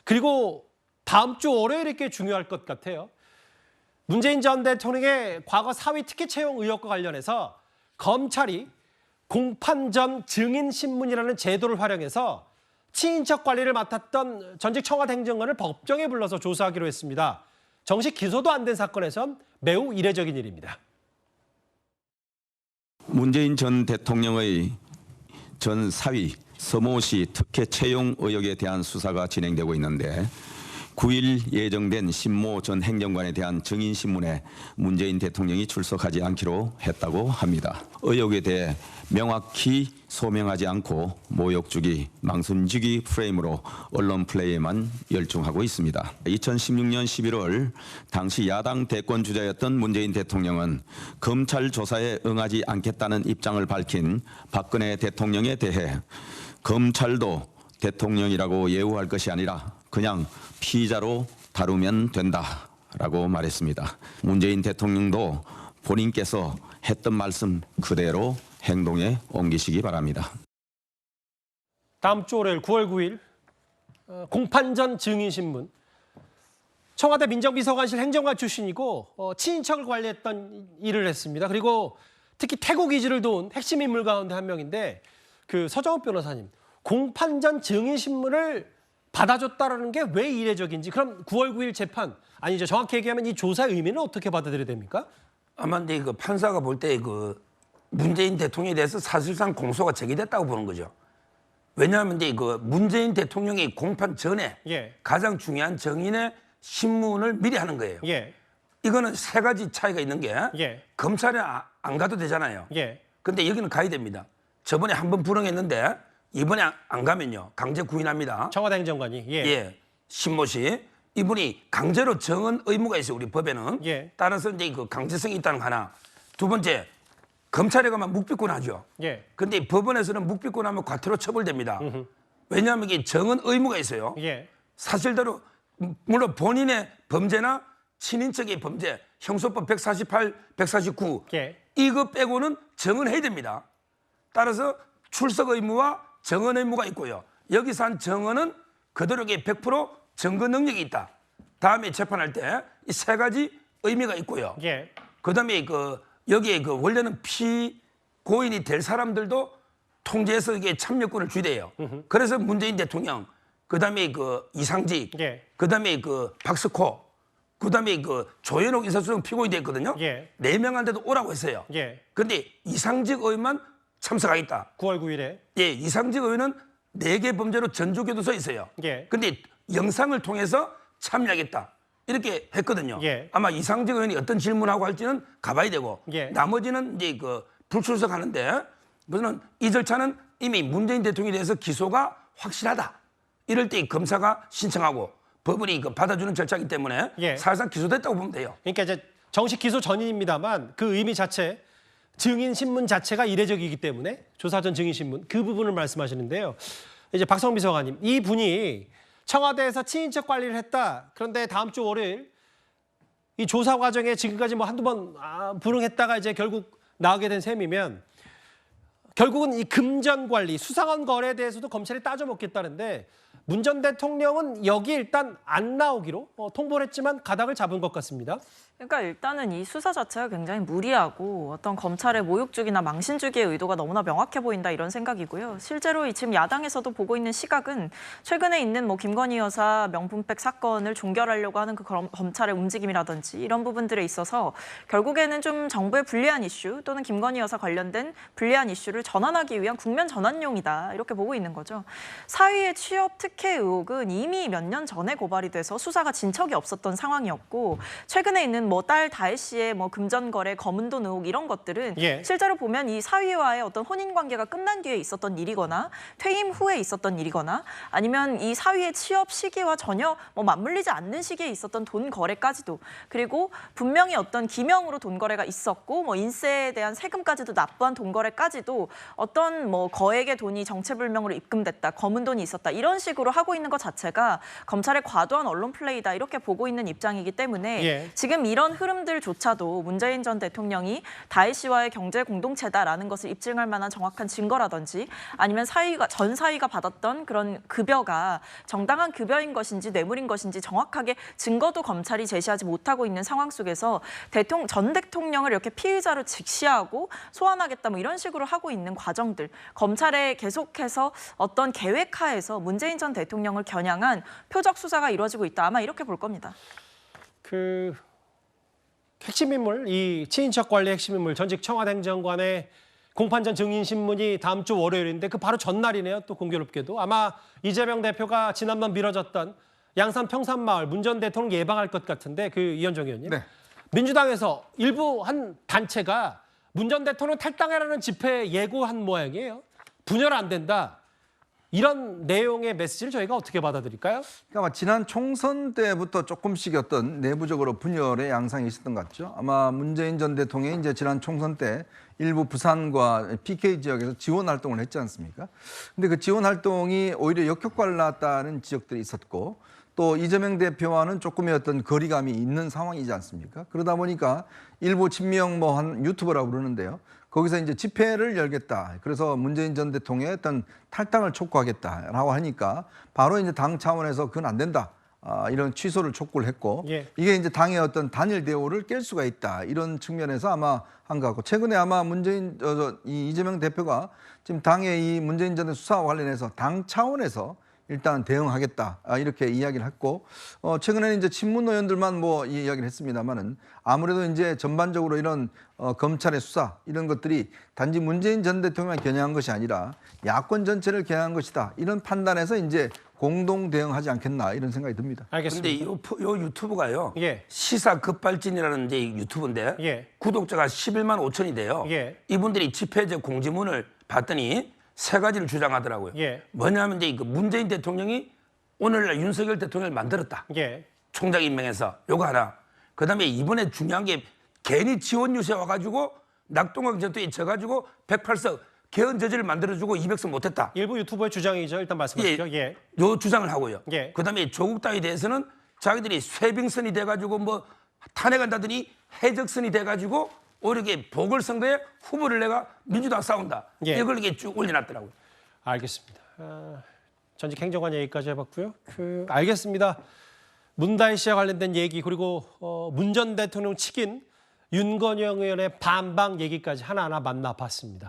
그리고 다음 주 월요일이 꽤 중요할 것 같아요. 문재인 전 대통령의 과거 사위 특혜 채용 의혹과 관련해서 검찰이 공판 전 증인신문이라는 제도를 활용해서 친인척 관리를 맡았던 전직 청와대 행정관을 법정에 불러서 조사하기로 했습니다. 정식 기소도 안 된 사건에선 매우 이례적인 일입니다. 문재인 전 대통령의 전 사위 서모 씨 특혜 채용 의혹에 대한 수사가 진행되고 있는데 9일 예정된 신모 전 행정관에 대한 증인신문에 문재인 대통령이 출석하지 않기로 했다고 합니다. 의혹에 대해 명확히 소명하지 않고 모욕주기, 망신주기 프레임으로 언론 플레이에만 열중하고 있습니다. 2016년 11월 당시 야당 대권주자였던 문재인 대통령은 검찰 조사에 응하지 않겠다는 입장을 밝힌 박근혜 대통령에 대해 검찰도 대통령이라고 예우할 것이 아니라 그냥 피의자로 다루면 된다라고 말했습니다. 문재인 대통령도 본인께서 했던 말씀 그대로 행동에 옮기시기 바랍니다. 다음 주 월요일 9월 9일 공판 전 증인신문. 청와대 민정비서관실 행정관 출신이고 친인척을 관리했던 일을 했습니다. 그리고 특히 태국 이주를 도운 핵심 인물 가운데 한 명인데 그 서정욱 변호사님, 공판 전 증인신문을 받아줬다라는 게 왜 이례적인지, 그럼 9월 9일 재판, 아니죠, 정확히 얘기하면 이 조사의 의미는 어떻게 받아들여야 됩니까? 아마 근데 그 판사가 볼 때 문재인 대통령에 대해서 사실상 공소가 제기됐다고 보는 거죠. 왜냐하면 이제 문재인 대통령이 공판 전에 가장 중요한 정인의 신문을 미리 하는 거예요. 이거는 세 가지 차이가 있는 게 검찰에 안 가도 되잖아요. 근데 여기는 가야 됩니다. 저번에 한 번 불응했는데 이번에 안 가면요 강제 구인합니다. 청와대 행정관이. 신모 씨 이분이 강제로 정은 의무가 있어요. 우리 법에는. 따라서 이제 그 강제성이 있다는 거 하나. 두 번째, 검찰에 가면 묵비권하죠. 근데 법원에서는 묵비권하면 과태료 처벌됩니다. 왜냐하면 이게 정은 의무가 있어요. 사실대로 물론 본인의 범죄나 친인척의 범죄, 형소법 148, 149 이거 빼고는 정은해야 됩니다. 따라서 출석 의무와 정언 의무가 있고요. 여기서 한 정언은 그대로 100% 증거 능력이 있다. 다음에 재판할 때 이 세 가지 의미가 있고요. 그다음에 여기에 원래는 피고인이 될 사람들도 통제해서 이게 참여권을 주대요. 그래서 문재인 대통령, 그다음에 이상직, 그다음에 박스코, 그다음에 조현옥 인사수석 피고인이 됐거든요. 4명한테도 오라고 했어요. 그런데 이상직 의원만 참석하겠다. 9월 9일에. 이상직 의원은 4개 범죄로 전주교도소에 있어요. 근데 영상을 통해서 참여하겠다. 이렇게 했거든요. 아마 이상직 의원이 어떤 질문하고 할지는 가봐야 되고 나머지는 이제 불출석하는데 그래서 이 절차는 이미 문재인 대통령에 대해서 기소가 확실하다. 이럴 때 검사가 신청하고 법원이 받아주는 절차이기 때문에 사실상 기소됐다고 보면 돼요. 그러니까 이제 정식 기소 전입니다만 그 의미 자체, 증인신문 자체가 이례적이기 때문에 조사 전 증인신문 그 부분을 말씀하시는데요. 이제 박성민 비서관님, 이 분이 청와대에서 친인척 관리를 했다. 그런데 다음 주 월요일 이 조사 과정에 지금까지 뭐 한두 번 불응했다가 이제 결국 나오게 된 셈이면 결국은 이 금전 관리, 수상한 거래에 대해서도 검찰이 따져먹겠다는데 문 전 대통령은 여기 일단 안 나오기로 통보를 했지만 가닥을 잡은 것 같습니다. 그러니까 일단은 이 수사 자체가 굉장히 무리하고 어떤 검찰의 모욕주기나 망신주기의 의도가 너무나 명확해 보인다 이런 생각이고요. 실제로 지금 야당에서도 보고 있는 시각은 최근에 있는 김건희 여사 명품백 사건을 종결하려고 하는 그 검찰의 움직임이라든지 이런 부분들에 있어서 결국에는 좀 정부의 불리한 이슈 또는 김건희 여사 관련된 불리한 이슈를 전환하기 위한 국면 전환용이다 이렇게 보고 있는 거죠. 사위의 취업 특혜 의혹은 이미 몇 년 전에 고발이 돼서 수사가 진척이 없었던 상황이었고 최근에 있는 딸 다혜 씨의 금전 거래, 검은돈 의혹 이런 것들은 실제로 보면 이 사위와의 어떤 혼인 관계가 끝난 뒤에 있었던 일이거나 퇴임 후에 있었던 일이거나 아니면 이 사위의 취업 시기와 전혀 맞물리지 않는 시기에 있었던 돈 거래까지도 그리고 분명히 어떤 기명으로 돈 거래가 있었고 인세에 대한 세금까지도 납부한 돈 거래까지도 어떤 뭐 거액의 돈이 정체불명으로 입금됐다, 검은 돈이 있었다 이런 식으로 하고 있는 것 자체가 검찰의 과도한 언론 플레이다 이렇게 보고 있는 입장이기 때문에 예. 지금 이런 흐름들조차도 문재인 전 대통령이 다혜 씨와의 경제 공동체다라는 것을 입증할 만한 정확한 증거라든지 아니면 전 사위가 받았던 그런 급여가 정당한 급여인 것인지 뇌물인 것인지 정확하게 증거도 검찰이 제시하지 못하고 있는 상황 속에서 전 대통령을 이렇게 피의자로 직시하고 소환하겠다 뭐 이런 식으로 하고 있는 과정들, 검찰에 계속해서 어떤 계획하에서 문재인 전 대통령을 겨냥한 표적 수사가 이루어지고 있다. 아마 이렇게 볼 겁니다. 그 핵심 인물, 이 친인척 관리 핵심 인물 전직 청와대 행정관의 공판전 증인 신문이 다음 주 월요일인데 그 바로 전날이네요. 또 공교롭게도 아마 이재명 대표가 지난번 미뤄졌던 양산 평산마을 문 전 대통령 예방할 것 같은데 그 이현정 의원님. 네. 민주당에서 일부 한 단체가 문 전 대통령 탈당해라는 집회 예고한 모양이에요. 분열 안 된다. 이런 내용의 메시지를 저희가 어떻게 받아들일까요? 그러니까 지난 총선 때부터 조금씩 어떤 내부적으로 분열의 양상이 있었던 것 같죠. 아마 문재인 전 대통령이 이제 지난 총선 때 일부 부산과 PK 지역에서 지원 활동을 했지 않습니까? 근데 그 지원 활동이 오히려 역효과를 낳았다는 지적들이 있었고 또 이재명 대표와는 조금의 어떤 거리감이 있는 상황이지 않습니까? 그러다 보니까 일부 친명 뭐 한 유튜버라고 부르는데요. 거기서 이제 집회를 열겠다. 그래서 문재인 전 대통령의 어떤 탈당을 촉구하겠다라고 하니까 바로 이제 당 차원에서 그건 안 된다. 이런 취소를 촉구를 했고 예. 이게 이제 당의 어떤 단일 대우를 깰 수가 있다. 이런 측면에서 아마 한 것 같고 최근에 아마 이 이재명 대표가 지금 당의 이 문재인 전 수사와 관련해서 당 차원에서 일단 대응하겠다 이렇게 이야기를 했고 최근에는 이제 친문 의원들만 뭐 이 이야기를 했습니다만은 아무래도 이제 전반적으로 이런 검찰의 수사 이런 것들이 단지 문재인 전 대통령만 겨냥한 것이 아니라 야권 전체를 겨냥한 것이다 이런 판단에서 이제 공동 대응하지 않겠나 이런 생각이 듭니다. 알겠습니다. 근데 요 유튜브가요. 예. 시사 급발진이라는 이제 유튜브인데 예. 구독자가 11만 5천이 돼요. 예. 이분들이 집회제 공지문을 봤더니 세 가지를 주장하더라고요. 예. 뭐냐면 이제 그 문재인 대통령이 오늘날 윤석열 대통령을 만들었다. 예. 총장 임명해서 요거 하나. 그다음에 이번에 중요한 게 괜히 지원 유세 와가지고 낙동강 전투에 져가지고 108석 개헌 저지를 만들어주고 200석 못했다. 일부 유튜버의 주장이죠. 일단 말씀하시죠. 예. 요 주장을 하고요. 예. 그다음에 조국 당에 대해서는 자기들이 쇄빙선이 돼가지고 뭐 탄핵한다더니 해적선이 돼가지고 오히려 보궐선거에 후보를 내가 민주당 싸운다. 예. 이걸 이렇게 쭉 올려놨더라고요. 알겠습니다. 전직 행정관 얘기까지 해봤고요. 알겠습니다. 문다혜 씨와 관련된 얘기 그리고 문 전 대통령 측인 윤건영 의원의 반박 얘기까지 하나하나 만나봤습니다.